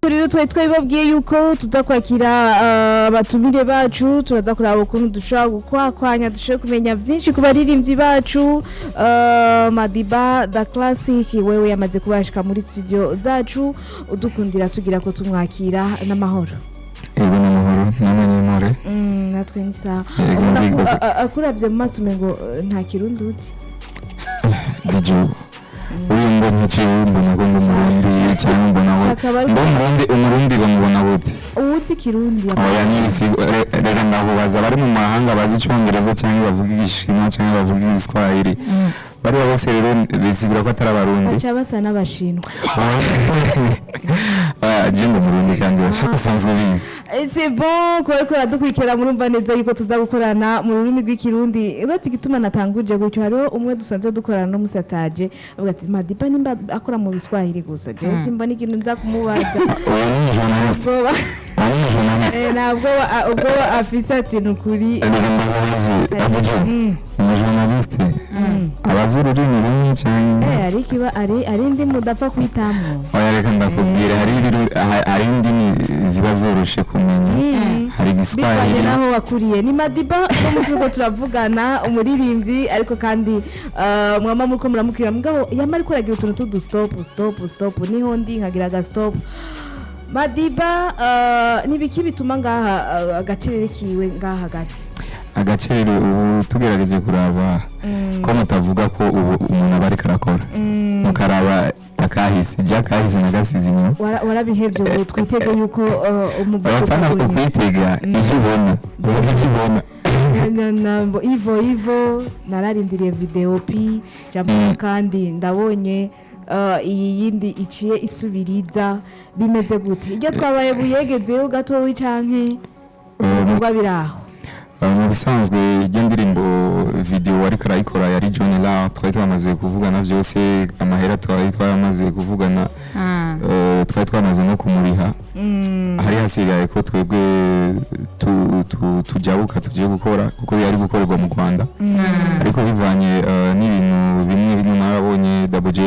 nuko rero twababwiye yuko tuzakwakira abatumire bacu turaza kuraba ukuntu dushobora gukwakwanya dushobora kumenya byinshi ku baririmbyi bacu. Madiba da Classic wewe yamaze kubashika muri studio zacu udukundira tugira ko tumwakira n'amahoro. Ego n'amahoro n'amanyemore. Natwe ni sawa. Akuravye mu maso mengo nta kirundi uti. Dijo. Uyu mbona cyumba nagondo murundi cyangwa mbona umurundi bamubona bute uti kirundi oya nisi rega ndabo baza bari mu mahanga bazi icyongereza cyangwa bavuga igishinwa cyangwa bavuga igiswahili bari bose rero bisigura ko atari abarundi acha basa n'abashinwa agenda murundi kandi basanzwe bizi c'est bon ko radukwikira murumva neza yuko tuza gukorana mu rurimi rw'ikirundi bati gituma natanguje gutyo hariho umwe dusanze dukorana no musataje avuga ati Madiba nimba akora mu biswahili gusa je simba n'ikintu nza kumubaza nabwo ubwo afise ati nukuri journaliste abazi ururimi rumwe cyane ari kiba ari ndi mudapfa kwitamo oya reka ndakubwira hari indimi ziba zoroshe kumenya hari igiswahili naho wakuriye ni Madiba n'umusuko turavugana umuririmbyi ariko kandi mwama muko muramukira mugabo yamari kuragira utuntu tudu stop niho ndi nkagira ga stop Madiba nibiki bituma ngaha agacirere kiwe ngaha gati agaciro ubu tugerageje kuraba ko mutavuga ko ubu umuntu abari karakora mukaraba akahise jakahise nagasize inyuma warabihevye ubu twitege yuko umuvugo kwitega ikibona uvuga ikibona nambo Ivo nararindiriye video pi jambo kandi ndabonye iyi yindi iciye isubiriza bimeze gute iryo twabaye buyegezeho gato wicanke ubwo biraho mu bisanzwe ijya ndirimbo video wari karayikora yari John La twari twamaze kuvugana byose amahera twamaze kuvugana twari twamaze no kumuriha hari hasigaye ko twebwe tujabuka tugiye gukora kuko yari gukorerwa mu Rwanda ariko bivanye n'ibintu bimwe narabonye Double J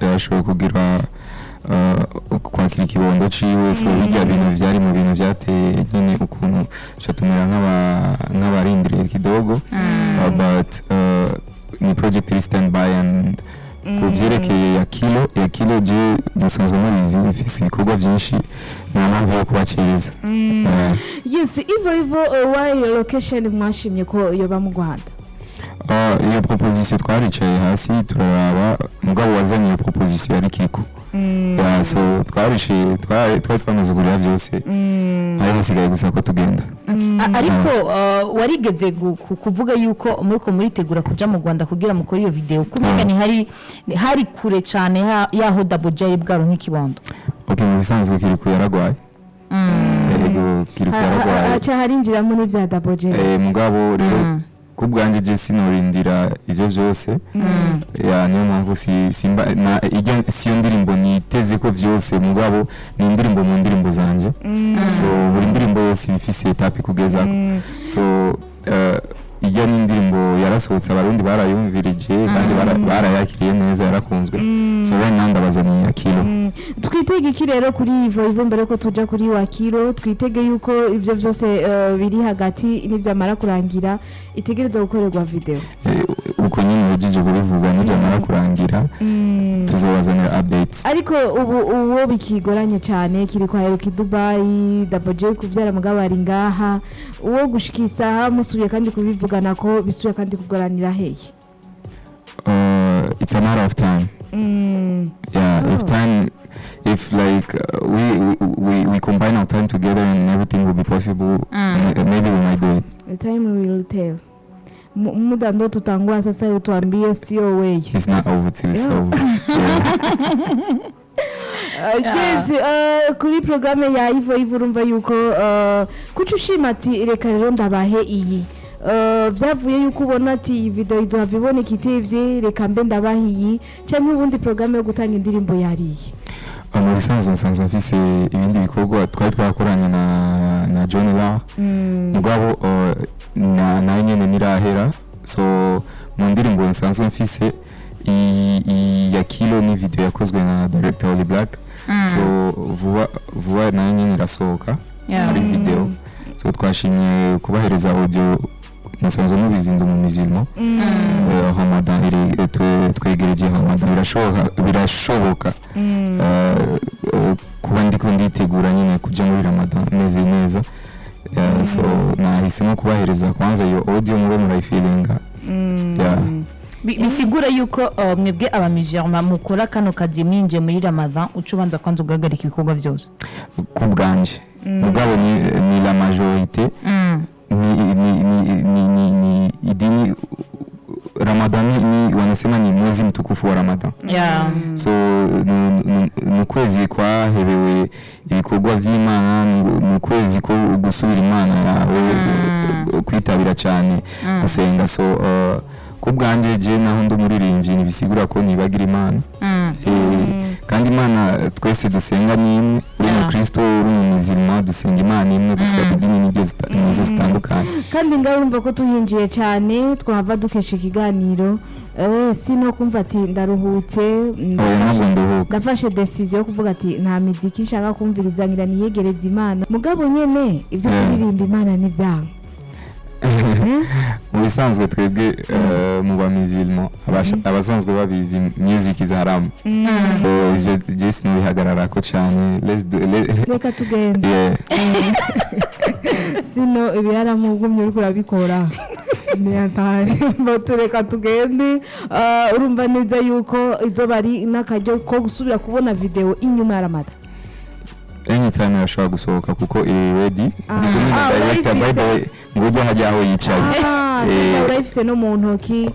yarashoboye kugira kwakira ikibondo ciwe so bijya bintu byari mu bintu byateye nyine ukuntu cyatumira nk'abarindiriye kidogo but ni project stand by and kuvyerekeye ya kilo je musanzwe mubizi ifise ibikorwa byinshi nta mpamvu yo kubaciriza yes Ivo why location mwashimye ko yoba mu Rwanda iyo proposition twaricaye hasi turaraba mugabo wazanye iyo proposition yari Kiko so twari twamaze kurya byose hari hasigaye gusa ko tugenda ariko warigeze kuvuga yuko muritegura kuja mu Rwanda kugira mukora iyo video kumenya ni hari kure cyane yaho Double J bwaro nk'ikibondo okay mu bisanzwe Kiko yaragwaye Kiko yaragwaye acha harinjira muri bya Double J mugabo rero kubwanje je sinorindira ivyo byose ya niyo mpamvu simba siyo ndirimbo niteze ko byose mugabo ni indirimbo mu ndirimbo zanje so buri ndirimbo yose ifise etape kugeza so ijya n'indirimbo yarasohotse abarundi barayumvirije kandi barayakiriye neza yarakunzwe so bene ndabazaniye Akilo twitege iki rero kuri Ivo mbere ko tuja kuri Wakilo twitege yuko ivyo byose biri hagati n'ivyamara kurangira itegereza gukorerwa video uko nyine ujije kubivuga n'ivyamara kurangira tuzobazanira updates ariko uwo bikigoranye cyane kiri kwa Heruka Dubai Double J kuvyara mugabo ari ngaha uwo gushikisa musubiye kandi kubivuga nako bisuye kandi kugoranira heye it's a matter of time if like we combine our time together and everything will be possible maybe we might do it the time will tell muda ndo tutangua sasa utuambie sio way it's not over till it's over yes kuri programme ya Ivo urumva yuko kucushima ati reka rero ndabahe iyi byavuye yuko ubona ati video izohavibone kitevye reka mbe ndabahiyi cyangwa ubundi programme yo gutanga indirimbo yariye mu bisanzwe mfise ibindi bikorwa twari twakoranye na John La mugabo na nyene nirahera so mu ndirimbo nsanzwe mfise ya Kilo ni video yakozwe na director Oli Black so vuba nayo nyine irasohoka ari video so twashimye kubahereza audio musanzwe mubizinda mu mizimo Ramadan twegereje Ramadan birashoboka kuba ndiko nditegura nyine kuja muri Ramadan meze neza so nahisemo kubahereza kwanza iyo audio mube murayifilinga bisigura yuko mwebwe abamizirma mukora kano kazi mwinje muri Ramadan ucubanza kwanza ugahagarika ibikorwa byose ku bwanje mugabo ni la majorité ni idini Ramadan ni wanasema ni mwezi mtukufu wa Ramadan so nukwezi kwahebewe ibikorwa by'Imana nukwezi ko gusubira Imana yawe kwitabira cyane gusenga so kubwanje je naho ndumuririmbyi nibisigura ko nibagira Imana kandi Imana twese dusenga nimwe uri mu Kristo uri mu mizima dusenga Imana imwe gusa idini nizo zitandukanye kandi ngabumva ko tuhinjiye cyane twahava dukesha ikiganiro sino kumva ati ndaruhutse ndafashe decision yo kuvuga ati nta miziki nshaka kumviriza ngira niyegereza Imana mugabo nyene ivyo kuririmba Imana ni byanga mu bisanzwe twebwe mu bamizilmo abasanzwe babizi music is haram so just no bihagarara ko cyane reka tugende sino ibiharamu gumye uri kurabikora niyantari batureka tugende urumva neza yuko izo bari nakajyo ko gusubira kubona video inyuma ya Ramadan anytime yashobora gusohoka kuko iri ready director by the way ngujya hajya aho yicaye urayifise no mu ntoki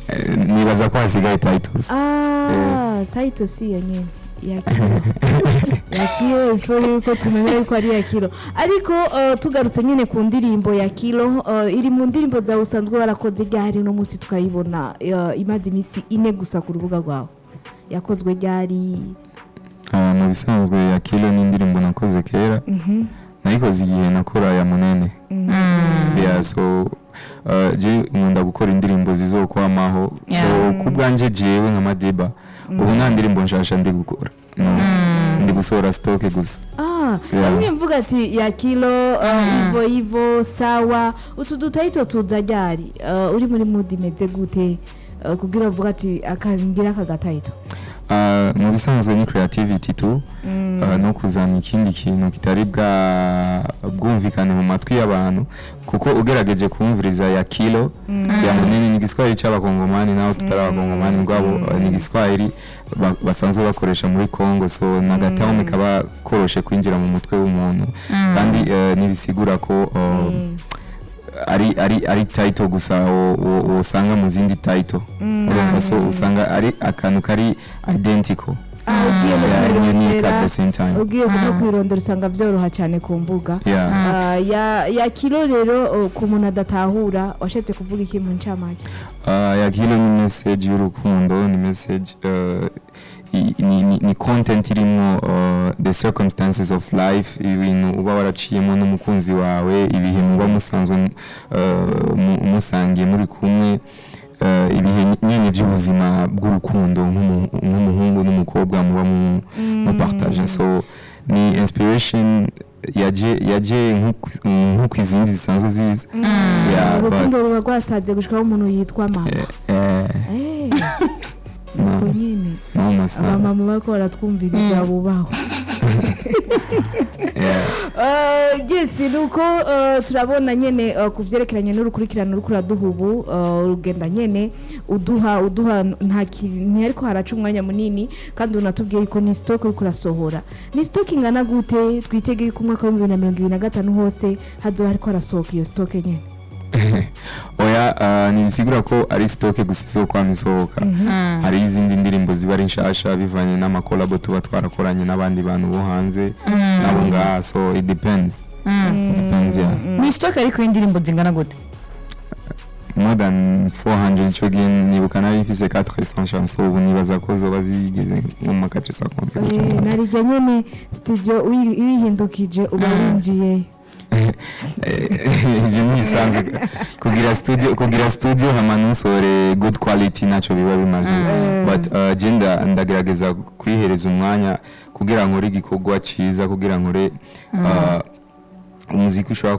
nibaza ko hasigaye titles titles yenye yakiro ifo ko tumenye ko ari yakiro ariko tugarutse nyine ku ndirimbo ya Kilo iri mu ndirimbo za usanzwe barakoze ryari no munsi tukayibona imaze imisi 4 gusa ku rubuga rwawe yakozwe ryari mu bisanzwe ya Kilo ni indirimbo nakoze kera nayikoze igihe nakora ya Munene so je nkunda gukora indirimbo zizokwamaho so kubwanje jewe nka Madiba ubu nta ndirimbo nshasha ndi gukora ndi gusohora stock gusa nimwe mvuga ati ya Kilo ivo sawa utu dutaito tuzajyari uri muri mood imeze gute kugira uvuga ati akangira akagataito mu bisanzwe ni creativity tu no kuzana ikindi kintu kitari bwumvikane mu matwi y'abantu kuko ugerageje kumviriza ya Kilo ya Munene ni giswahili cy'abakongomani naho tutarabakongomani ngwabo ni giswahili basanzwe bakoresha muri Kongo so nagataho mikaba koroshe kwinjira mu mutwe w'umuntu kandi nibisigura ko ari title gusa usanga mu zindi title urumva so usanga ari akantu kari identical unique at the same time ugiye kwirondera usanga byoroha cyane ku mbuga ya Kilo rero ku muntu adatahura washatse kuvuga iki mu ncamake ya Kilo ni message y'urukundo ni message ni content irimo the circumstances of life ibintu uba waraciyemo n'umukunzi wawe ibihe muba musanzwe musangiye muri kumwe ibihe nyine by'ubuzima bw'urukundo nk'umuhungu n'umukobwa muba mu partage so ni inspiration yaje nk'uko izindi zisanzwe ziza urukundo ruba rwasaze gushikaho umuntu yitwa mama nyine mama bako baratwumviriza bubaho yes nuko turabona nyene kuvyerekeranye n'urukurikirano rukuraduha ubu urugenda nyene uduha ariko haraca umwanya munini kandi unatubwiye ko ni stock uri kurasohora ni stock ingana gute twitegeye ku mwaka wa 2025 hose hazoba ariko harasohoka iyo stock nyene oya nibisigura ko ari stock gusa so kwa misohoka hari izindi ndirimbo ziba ari nshasha bivanye n'amakolabo tuba twarakoranye n'abandi bantu bo hanze nabo ngaha so it depends ni stock ariko indirimbo zingana gute more than 400 chogin nibuka nari mfise 400 chansons ubu nibaza ko zoba zigeze mu makace sa narije nyene studio wihindukije uba winjiye ibyo ntibisanzwe kugira studio hama ntusore good quality ntacyo biba bimaze but je ndagerageza kwihereza umwanya kugira ngo uri igikorwa cyiza kugira ngo ure umuziki ushobora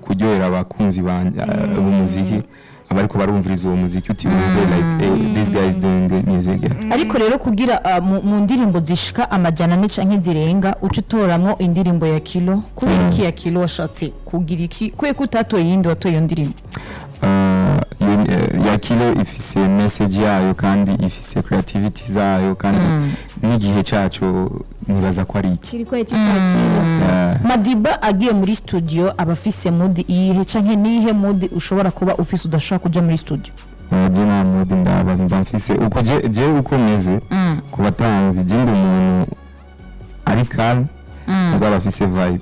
kuryohera abakunzi b'umuziki abariko barumviriza uwo muziki uti like this guy is doing good music. Ariko rero kugira mu ndirimbo zishika amajana n'canke zirenga uca utoramwo indirimbo ya Kilo kubera iki ya Kilo washatse kugira iki kwe kutatoye yindi watoye iyo ndirimbo ya Kilo ifise message yayo kandi ifise creativity zayo kandi n'igihe cyacu nibaza ko ari iki kiriko cy'Kilo. Madiba agiye muri studio abafise mood iyihe canke nihe mood ushobora kuba ufise udashaka kuja muri studio? Je na mood ndaba mfise uko je uko meze kubatanzi je ndi umuntu ari calm ubwo abafise vibe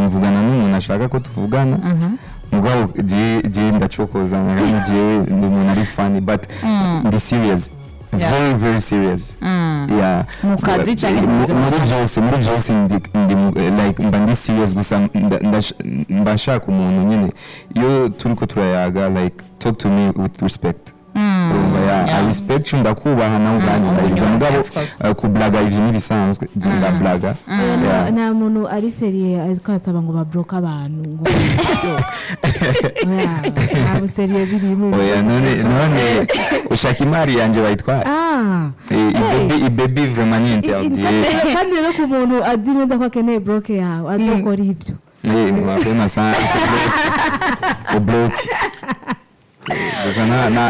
mvugana n'umuntu ashaka ko tuvugana mugabo je ndacokoza kandi je ndi umuntu ari funny but ndi serious very very serious mukazi canke muri byose ndi like ndi serious gusa mbashaka umuntu nyine iyo turiko turayaga like talk to me with respect. I respect you ndakubaha nawe uranyumviriza mugabo kublaga ivyo nibisanzwe ndablaga nta muntu ari seriye ariko asaba ngo bablock abantu ngo nta seriye birimo none ushaka imari yanje bayitwara ibebi vraiment ni interdit kandi rero ku muntu azi neza ko akeneye block yawe azokora ibyo mapema sana block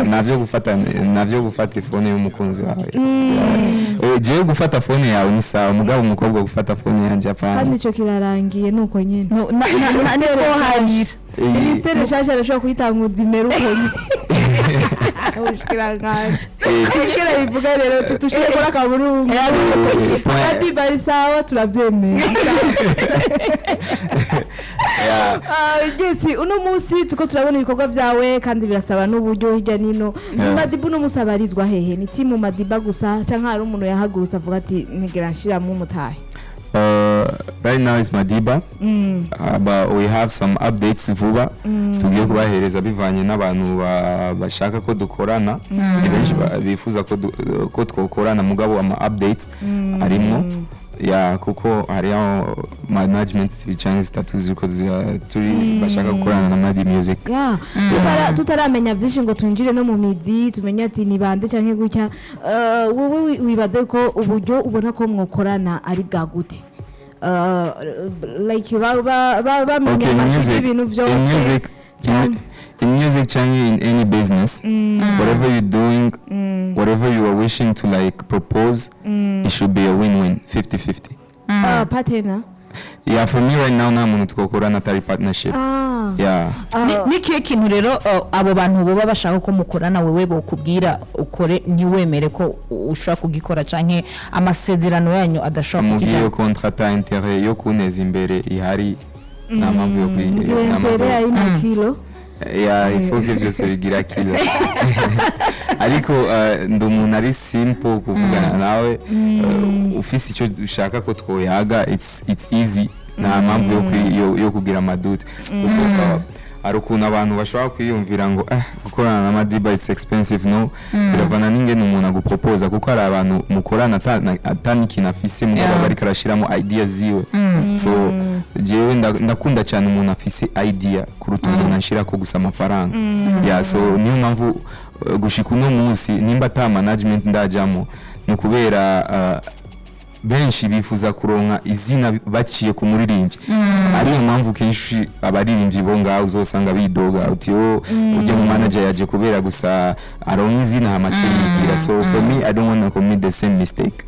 navyo gufata phone y'umukunzi wawe je gufata phone yawe ni sawa mugabo umukobwa gufata phone yanje apana kandi ico kirarangiye nuko nyene niko harira ministere shasha arashobora kuyitanguza imero uko ushikiranganje kira bivuga rero tutushire kora kaburungu kandi bari sawa turabyemeye. Gesi uno munsi tuko turabona ibikorwa byawe kandi birasaba n'uburyo hirya nino. Madiba no musabarizwa hehe ni timu Madiba gusa canka hari umuntu yahagurutse avuga ati nigera nshiramo umutahe? Right now is Madiba but we have some updates vuba tugiye kubahereza bivanye n'abantu bashaka ko dukorana benshi bifuza ko twokorana mugabo ama updates arimo kuko hariho management cyangwa status ziko turi bashaka gukorana na Madi Music tutaramenya byinshi ngo tunjire no mu mizi tumenye ati ni bande cyangwa gutya wowe wibaze ko uburyo ubona ko mwokorana ari bwa gute like bamenya ibintu byose in music change in any business whatever you're doing whatever you are wishing to like propose it should be a win-win 50-50 partner for me right now nta muntu twokorana atari partnership nikihe kintu rero abo bantu boba bashaka ko mukorana wewe bokubwira ukore ntiwemere ko ushaka kugikora canke amasezerano yanyu adashaka kugira mugiye contrat intérêt yo kuneza imbere ihari nta mpamvu yo kwigira Kilo ifuke byose bigira Kilo ariko ndi umuntu ari simple kuvugana nawe ufise icyo ushaka ko twoyaga it's easy nta mpamvu yo kugira amadute ari ukuntu abantu bashobora kwiyumvira ngo gukorana na Madiba it's expensive no biravana n'ingene umuntu agupropose kuko hari abantu mukorana atani ikintu afise mugabo bariko arashiramo idea ziwe so jewe ndakunda cyane umuntu afise idea kuruta umuntu ashira ko gusa amafaranga so niyo mpamvu gushika uno munsi nimba ata management ndajamo no kubera benshi bifuza kuronka izina baciye ku muririmbyi ariyo mpamvu kenshi abaririmbyi bo ngaho uzosanga bidoga uti ujye mu manager yaje kubera gusa aronka izina amaciye so for me I don't want to commit the same mistake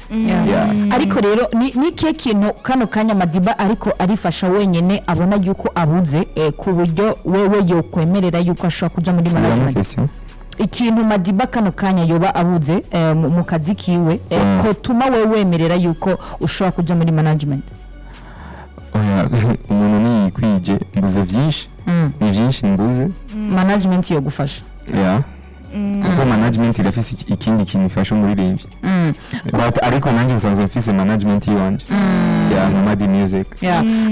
ariko rero ni ke kintu kano kanya Madiba ariko arifasha wenyene abona yuko abuze ku buryo wewe yo kwemerera yuko ashaka kuja muri management ikintu Madiba kano kanya yoba abuze mu kazi kiwe ko tuma wewe wemerera yuko ushobora kuja muri management? Umuntu ni kwije mbuze byinshi ni byinshi mbuze management yo gufasha kuko management irafise ikindi kintu ifasha umuririmbyi ariko nanjye nsanzwe mfise management yanje ya Madi Music.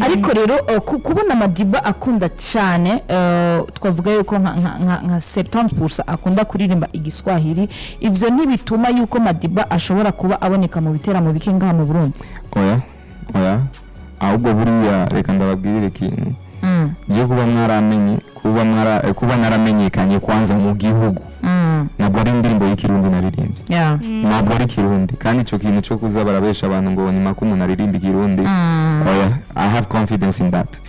Ariko rero kubona Madiba akunda cyane twavuga yuko nka 70% akunda kuririmba igiswahili, ivyo ntibituma yuko Madiba ashobora kuba aboneka mu biteramo bike ngaha mu Burundi. Oya ahubwo buriya reka ndababwirire ikintu je kuba naramenyekanye kwanza mu gihugu ntabwo ari indirimbo y'ikirundi naririmbye, ntabwo ari kirundi, kandi icyo kintu cyo kuza barabesha abantu ngo nyuma ko umuntu aririmba ikirundi, oya I have confidence in that.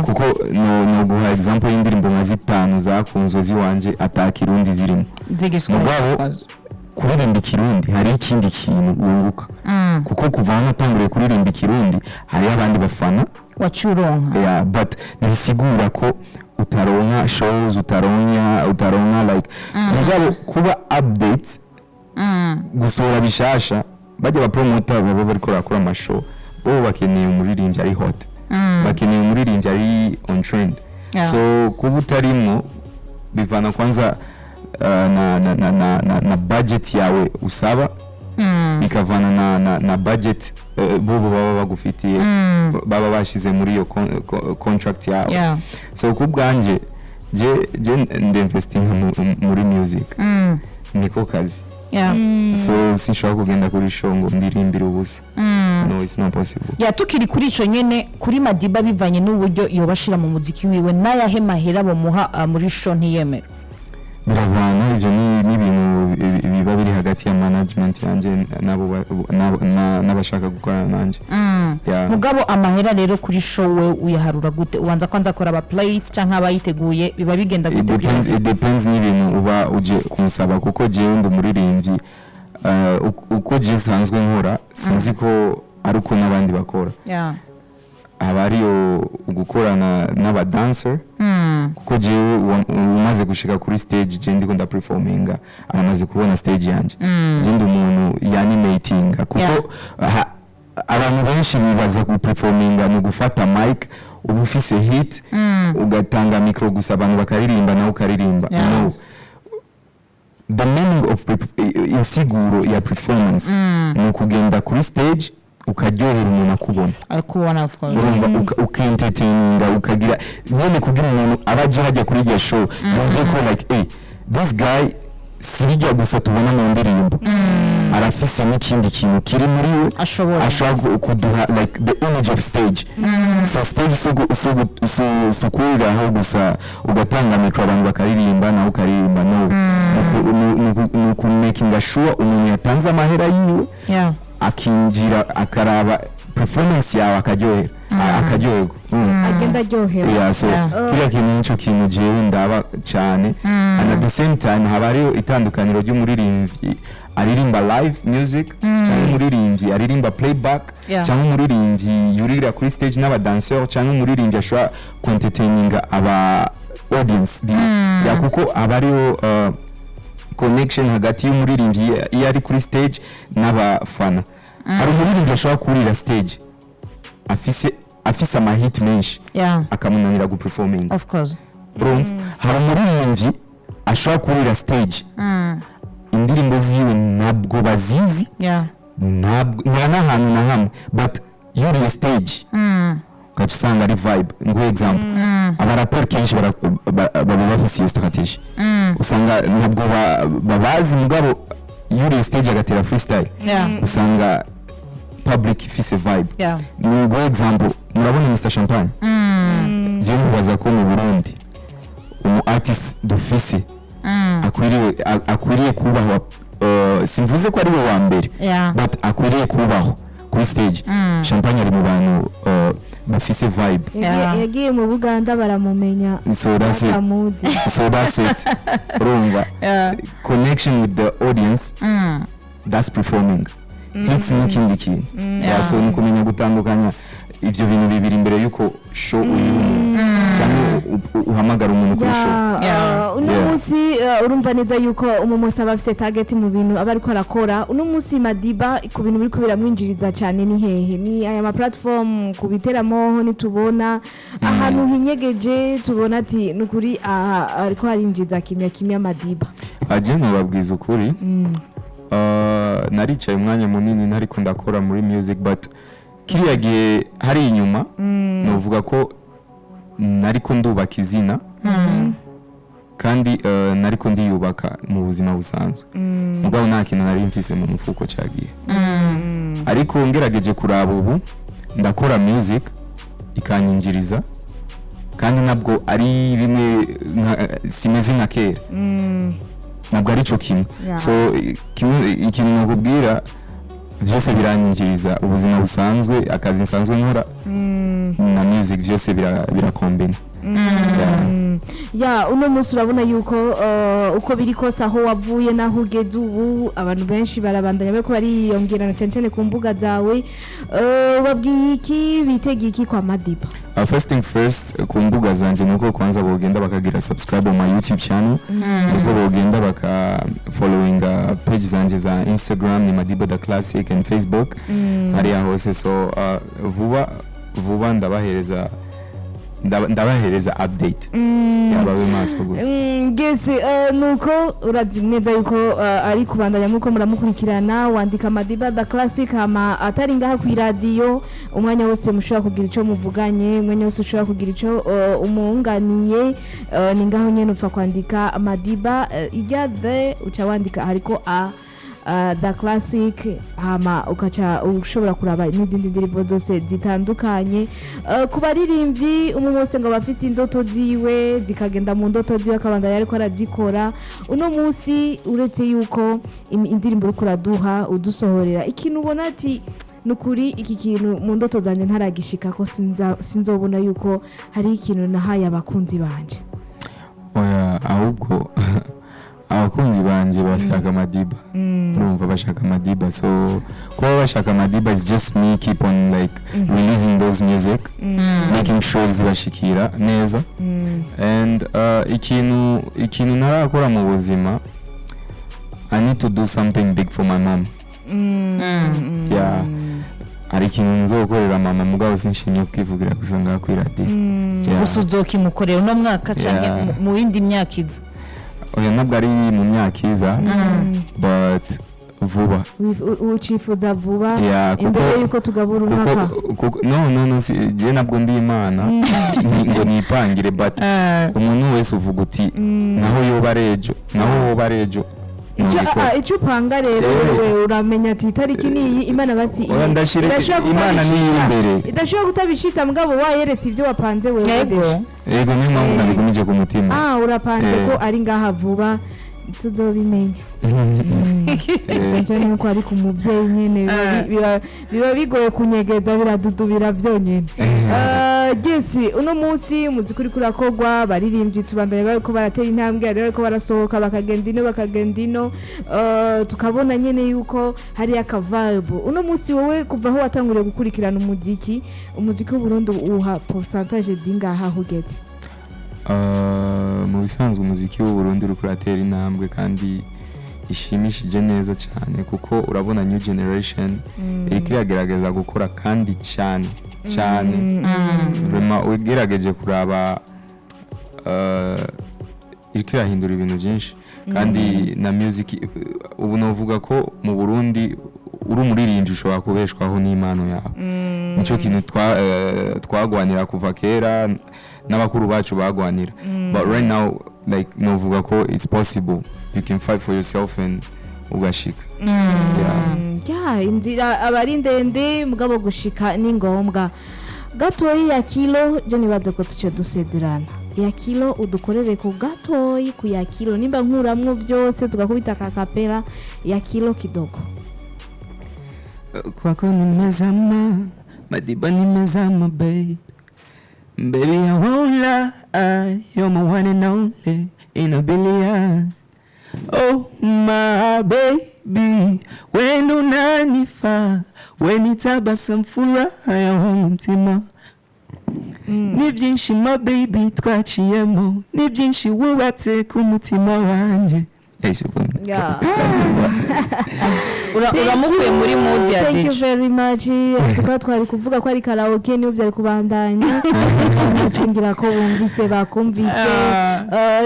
Kuko no guha example y'indirimbo nka 5 zakunzwe ziwanje atakirundi zirimo, mugabo kuririmba ikirundi hari ikindi kintu wunguka, kuko kuva natanguriye kuririmba ikirundi hari abandi bafana wacuronka, but nibisigura ko utaronka shows, utaronka like mugabo kuba updates gusohora bishasha bajya ba promoter babo bariko bakora amashow, bo bakeneye umuririmbyi ari hot, bakeneye umuririmbyi ari on trend. So kuba utarimo bivana kwanza na budget yawe usaba, bikavana na budget bobo baba bagufitiye, baba bashize muri iyo contract yawe. So kubwanje je ndinvesting muri music, niko kazi. So sinshobora kugenda kuri show ngo ndirimbire ubusa. No, it's not possible. Tukiri kuri ico nyene kuri Madiba bivanye n'uburyo yobashira mu muziki wiwe n'ayahe mahera bamuha muri show ntiyemera. Biravana, ibyo ni ibintu biba biri hagati ya management yanje n'abashaka gukorana nanje. Mugabo amahera rero kuri show we uyaharura gute? Ubanza kwanza akora aba plays canke abayiteguye biba bigenda gute? It depends n'ibintu uba uje kumusaba, kuko jewe ndi umuririmbyi uko je sanzwe nkora sinzi ko ari uko n'abandi bakora. Haba hariyo gukorana n'aba dancer, kuko jewe umaze gushika kuri stage je ndiko nda performinga, aramaze kubona stage yanje, je ndi umuntu yanimatinga, kuko abantu benshi bibaza ku performinga no gufata mic uba ufise hit ugatanga micro gusa abantu bakaririmba nawe ukaririmba. No, the meaning of insiguro ya performance ni kugenda kuri stage ukaryohera umuntu akubona, of course, ukentertaininga, ukagira nyene kugira umuntu abaje hajya kuri iyo show yumve ko like this guy sibijya gusa tubona mu ndirimbo, arafise n'ikindi kintu kiri muri we ashobora kuduha like the image of stage. So stage sukurira aho gusa ugatanga micro abantu bakaririmba nawe ukaririmba. No, nuku making sure umuntu yatanze amahera yiwe akinjira akaraba performance yawe akaryoherwa, agenda aryohewe. So kiriya kintu nico kintu jewe ndaba cyane, and at the same time haba hariho itandukaniro ry'umuririmbyi aririmba live music cyangwa umuririmbyi aririmba playback cyangwa umuririmbyi yurira kuri stage n'aba danseur cyangwa umuririmbyi ashobora entertaininga aba audience, kuko aba hariho connection hagati y'umuririmbyi iyo ari kuri stage n'abafana. Hari umuririmbyi ashobora kurira stage afise amahit menshi akamunanira guperforming, of course. Hari umuririmbyi ashobora kurira stage indirimbo ziwe ntabwo bazizi, nta n'ahantu na hamwe, but yuriye stage ugaca usanga ari vibe. Nguhe example, abaraperi kenshi baba bafise iyo strategy, usanga ntabwo babazi, mugabo yuriye stage agatera freestyle, usanga public ifise vibe. Nguhe example, murabona Mr Champagne, je nkubaza ko mu Burundi umu artist dufise akwiriye kubaho, simvuze ko ari we wa mbere, but akwiriye kubaho kuri stage. Champagne ari mu bantu bafise vibe, yagiye mu Buganda baramumenya, so that's it. Urumva connection with the audience, that's performing. It's n'ikindi kintu. So ni kumenya gutandukanya ivyo bintu bibiri imbere yuko show cyangwa uhamagara umuntu kuri show. Uno munsi urumva neza yuko umumunsi aba afite target mu bintu aba ariko arakora. Uno munsi Madiba ku bintu biri kubiramwinjiriza cyane ni hehe? Ni aya ma platform kubiteramo nitubona ahantu hinyegeje tubona ati nukuri ariko harinjiza kimya Madiba. Aje nubabwiza ukuri, naricaye umwanya munini nariko ndakora muri music, but kiriya gihe hari inyuma novuga ko nariko ndubaka izina kandi nariko ndiyubaka mu buzima busanzwe mugabo nta kintu nari mfise mu mufuko cyagiye ariko ngerageje kuraba ubu ndakora music ikanyinjiriza kandi nabwo ari bimwe simeze nka kera nabwo ari cyo kimwe so ikintu nakubwira byose biranyinjiriza ubuzima busanzwe akazi nsanzwe nkora na music byose birakombina ya uno munsi urabona yuko uko biri kose aho wavuye naho ugeze ubu abantu benshi barabandanya bariko bariyongerana cyane cyane ku mbuga zawe wabwiye iki bitega iki kwa Madiba? First thing first ku mbuga zanje nuko kwanza bogenda bakagira subscribe on my YouTube channel nuko bogenda baka following page zanje za Instagram ni Madiba the Classic and Facebook hariya hose so vuba ndabahereza update yabawe maso gusa ngeze nuko urazi neza yuko ari kubandanya muko muramukurikirana wandika Madiba the Classic hama atari ngaha ku radio umwanya wose mushobora kugira ico muvuganye umwanya wose ushobora kugira ico umunganiye ni ngaho nyene upfa kwandika Madiba ijya the uca wandika hariko the Classic hama ukaca ushobora kuraba n'izindi ndirimbo zose zitandukanye ku baririmbyi umwe wose ngo bafise indoto ziwe zikagenda mu ndoto ziwe akabandanya ariko arazikora uno munsi uretse yuko indirimbo uriko uraduha udusohorera ikintu ubona ati nukuri iki kintu mu ndoto zanje ntaragishika ko sinzobona yuko hari ikintu nahaye abakunzi banje oya ahubwo abakunzi banje bashaka Madiba urumva bashaka Madiba so kuba bashaka Madiba is just me keep on like releasing those music making sure zibashikira neza and ikintu narakora mu buzima I need to do something big for my mom yeah ari ikintu nzokorera mama mugabo sinshimye kwivugira gusa ngaha kuri radio gusa uzokimukorera uno mwaka canke mu bindi myaka izo oya nabwo ari mu myaka iza but vuba ucifuza vuba imbere yuko tugabura umwaka no je nabwo ndi imana ngo nipangire but umuntu wese uvuga uti naho yoba rejo icyo upanga rero wewe uramenya ati itariki niyi imana basi imana niyi imbere idashobora kutabishitsa mugabo wayeretse ibyo wapanze wewe yego niyo mpamvu nabigumije ku mutima urapanze ko ari ngaha vuba tuzobimenya cyane nuko ari ku mubyeyi nyene biba bigoye kunyegeza biradudubira byonyene Jesse uno munsi muzikuri kurakogwa baririmbyi tubandanye bariko baratera intambwe ariko barasohoka bakagenda ino tukabona nyene yuko hari akavibe uno munsi wowe kuva aho watanguriye gukurikirana umuziki w'u Burundi uha pourcentage zingaha hugeze mu bisanzwe umuziki w'u Burundi uri kuratera intambwe kandi ishimishije neza cyane kuko urabona new generation iriko iragerageza gukora kandi cyane vraiment ugerageje kuraba iriko irahindura ibintu byinshi kandi na music ubu novuga ko mu Burundi uri umuririmbyi ushobora kubeshwaho n'impano yawe nico kintu twagwanira kuva kera n'abakuru bacu bagwanira but right now like novuga ko it's possible you can fight for yourself and ugashika inzira abari ndende mugabo gushika ni ngombwa gatoyi ya kilo je nibaze ko tuce dusezerana ya kilo udukorere ku gatoyi ku ya kilo nimba nkuramwo byose tugakubita kakapera ya kilo kidogo kwako nimezama Madiba nimezama baby I won't lie you're my one and only in a billion oh my baby when unanifaa wenitabasamu furaha ya wangu mtima ni byinshi my baby twaciyemo ni byinshi wubatse ku mutima wanje uramukuye muri mood ya thank you very much tukaba twari kuvuga ko ari karaoke niyo byari kubandanya ngira ko bumvise bakumvise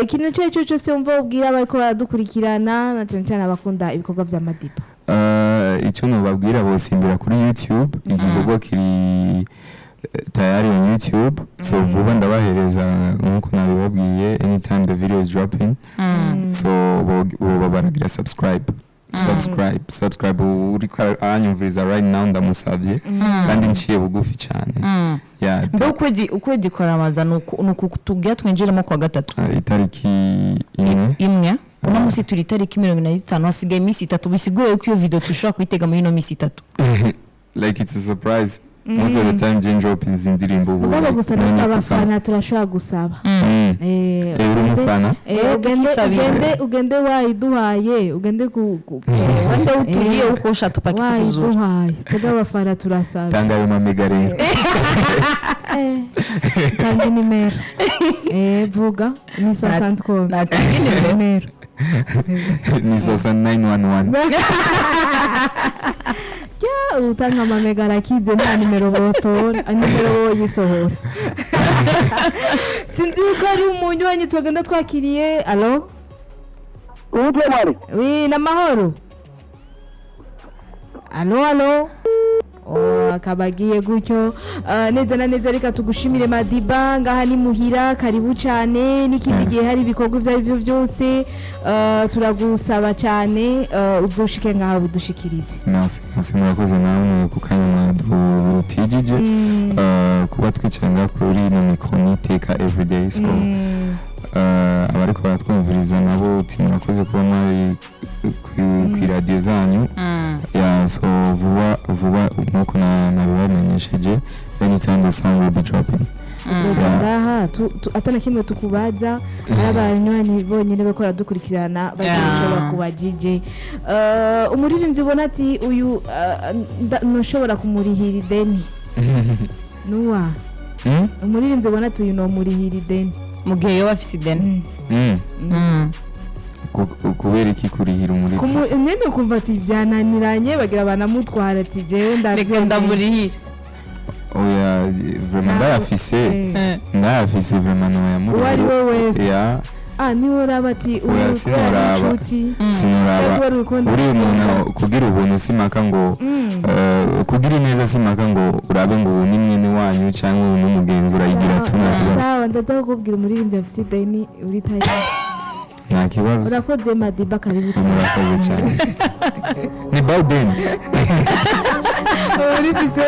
ikintu cyo cyose wumva ubwira bariko baradukurikirana na cyane abakunda ibikorwa bya Madiba icyo nubabwira bose imbere kuri YouTube igikorwa kiri tayari on YouTube so vuba ndabahereza nkuko nabibabwiye anytime the video is dropping so bo baragira subscribe uri anyumviriza right now ndamusabye kandi nciye bugufi cyane uko dikora amaza nuko tugiye twinjiramo kwa gatatu itariki imwe uno musi turi itariki 15 hasigaye iminsi 3 bisigure ko iyo video tushaka kuyitega muri ino minsi 3 like it's a surprise most of the time Jane drop is indirimbo ubwo gusa n'abafana turashaka gusaba uri umufana ugende wayiduhaye ugende wende uturiye uko ushaka pakiti tuzura wayiduhaye tega abafana turasaba tanga ayo mamega rero tanga nimero vuga ni 60 ko nimero ni 6911 utanga mamega rakize nta nimero botora nimero yisohora sinzi ko ari umunywanyi tugenda twakiriye allo oui namahoro allo akabagiye gutyo neza na neza reka tugushimire Madiba ngaha ni muhira karibu cyane n'ikindi gihe hari ibikorwa bya byo byose turagusaba cyane uzoshike ngaha bidushikirize nasi murakoze nawe ku kanya tujije kuba twicenga kuri no microniteka everyday so abariko baratwumviriza nabo murakoze kuba mwari ku radio zanyu so vuba nkuko nabibamenyesheje anytime the song will be dropping ngaha atana kimwe tukubaza abanywanyi bonyene bakora dukurikirana bagiye bakubajije umuririmbyi ubona ati uyu ntushobora kumurihira ideni nuwa umuririmbyi ubona ati uyu no murihira ideni mu gihe yo bafise ideni kubera iki kurihira umuririmbyi nyene kumva ati byananiranye bagira banamutwara ati jewe ndamurihira oya vraiment ndayafise vraiment no yamuri wari we wese niwe uraba ati sinoraba uri umuntu kugira ubuntu simaka ngo kugira neza simaka ngo urabe ngo ni mwene wanyu cyangwa n'umugenzi urayigira tuna sawa ndaza kukubwira umuririmbyi afise ideni uri tayari nta kibazo urakoze Madiba karibu murakoze cyane ni Bowden uri bise